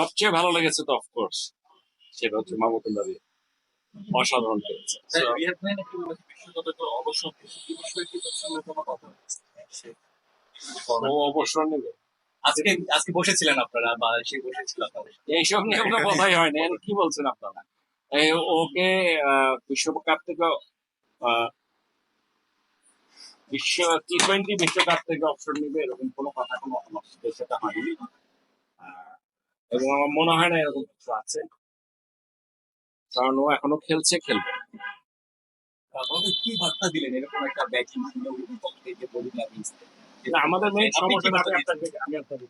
সবচেয়ে ভালো লেগেছে তো অফকোর্স সেটা হচ্ছে মাহমুদুল নবী, অসাধারণ খেলেছে। ও অবসর নেবে আজকে আজকে বসেছিলেন আপনারা বা সে বসেছিল আপনাদের সাথে? এইসব নিয়ে কোনো কথাই হয়নি। আর কি বলছেন আপনারা? ওকে বিশ্বকাপ থেকে আহ, বিশ্ব T20 বিশ্বকাপ থেকে অবসর নিবে এরকম কোনো কথা কোনো আমাদের সাথে হয়নি। এবং আমার মনে হয় না এরকম কিছু আছে, কারণ ও এখনো খেলবে। আপনাদের কি বার্তা দিলেন এরকম একটা ব্যাটিং পক্ষে যে বোলিং না, আমাদের মেইন আপনি কি সমস্যা বার্তা দিচ্ছেন?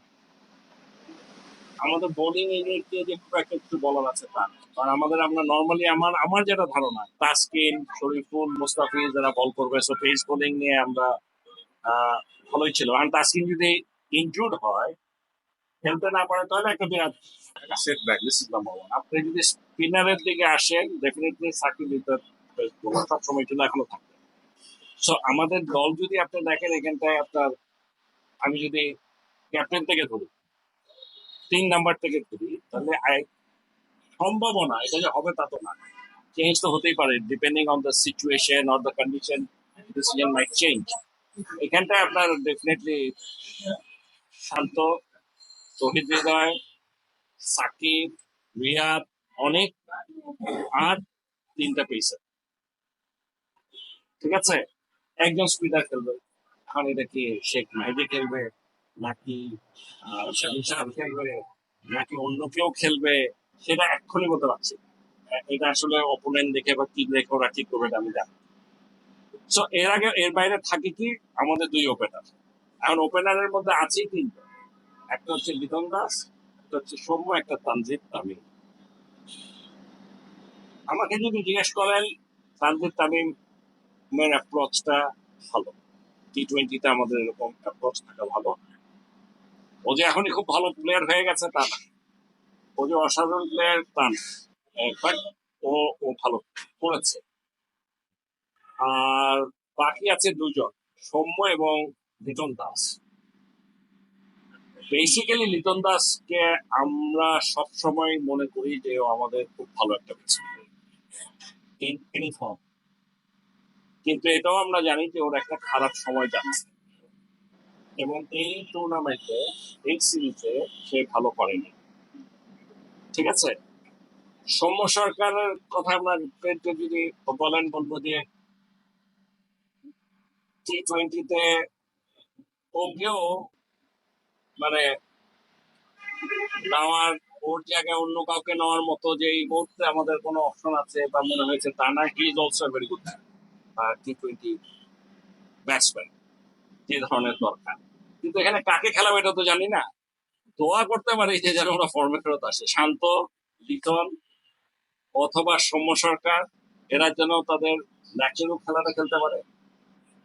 আমাদের বোলিং এরিয়া যে খুব একটা কিছু বলার আছে তা না। কারণ আমরা নর্মালি আমার যেটা ধারণা তাসকিন, শরীফুল, মুস্তাফিজ যারা বল করবে, সো পেস বোলিং নিয়ে আমরা আহ, ভালোই ছিল। আর তাসকিন যদি ইনজুর্ড হয়, খেলতে না পারে, তাহলে একটা বিরাট setback. This is number one. আপনি যদি স্পিনারের দিকে আসেন, definitely Shakib is the best bowler, সবসময় ছিল, এখনো থাকবে। সো আমাদের দল যদি আপনি দেখেন এখানটায় আপনার, আমি যদি ক্যাপ্টেন থেকে ধরি, 3 নাম্বার থেকে ধরি, তাহলে সম্ভাবনা এটা যে হবে তা তো না। চেঞ্জ তো হতেই পারে, depending on the situation or the condition, decision might change. এখানটায় আপনার ডেফিনেটলি শান্ত, তৌহিদ হৃদয়, সাকিব, রিয়াদ, অনেক, আর 3টা পেসার, ঠিক আছে। একজন স্পিনার খেলবে। এখন এটা কি শেখ মেহেদি খেলবে, নাকি শাহিন শাহ খেলবে, নাকি অন্য কেউ খেলবে, সেটা এক্ষুনি বলতে পারছি না। এটা আসলে অপোনেন্ট দেখে বা কি দেখে ওরা ঠিক করবে এটা আমি জানি। সো এর বাইরে থাকে কি আমাদের 2 ওপেনার। এখন ওপেনারের মধ্যে আছেই 3জন। একটা হচ্ছে লিটন দাস, একটা হচ্ছে সৌম্য, একটা তানজিদ তামিম। আমাকে যদি জিজ্ঞেস করেন, তানজিদ তামিমের অ্যাপ্রোচটা ভালো। T20-তে আমাদের এরকম অ্যাপ্রোচ থাকা ভালো। ও যে এখনই খুব ভালো প্লেয়ার হয়ে গেছে তা না, ও যে অসাধারণ প্লেয়ার তা না, বাট ও ও ভালো করেছে। আর বাকি আছে 2জন, সৌম্য এবং লিটন দাস। বেসিক্যালি লিটন দাসকে আমরা সব সময় মনে করি যে ও আমাদের খুব ভালো একটা ব্যাটসম্যান ইন ফর্ম, কিন্তু এটাও আমরা জানি যে ওর একটা খারাপ সময় যাচ্ছে, এবং এই টুর্নামেন্টে, এই সিরিজে সে ভালো করেনি, ঠিক আছে। সৌম্য সরকারের কথা আমরা যদি বলেন, বলবো যে T20-তে ওকেও মানে নেওয়ার, ওর জায়গায় অন্য কাউকে নেওয়ার মতো যে এই মুহূর্তে আমাদের কোনো অপশন আছে বা মনে হয়েছে তা না। He is also very good T20 batsman, যে ধরনের দরকার। কিন্তু এখানে কাকে খেলাবো এটা তো জানি না। দোয়া করতে পারি যে যেন ওরা ফর্মে ফেরত আসে, শান্ত, লিটন অথবা সৌম্য সরকার, এরা যেন তাদের ন্যাচারাল খেলাটা খেলতে পারে।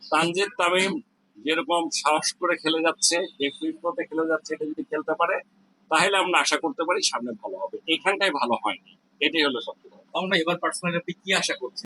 তানজিদ তামিম যেরকম সাহস করে খেলে যাচ্ছে, যে ফিল্ডতে খেলে যাচ্ছে, এটা যদি খেলতে পারে, তাহলে আমরা আশা করতে পারি সামনে ভালো হবে। এখানটাই ভালো হয়নি, এটাই হলো সত্যি কথা। আমরা এবার পার্সোনালি আপনি কি আশা করছেন?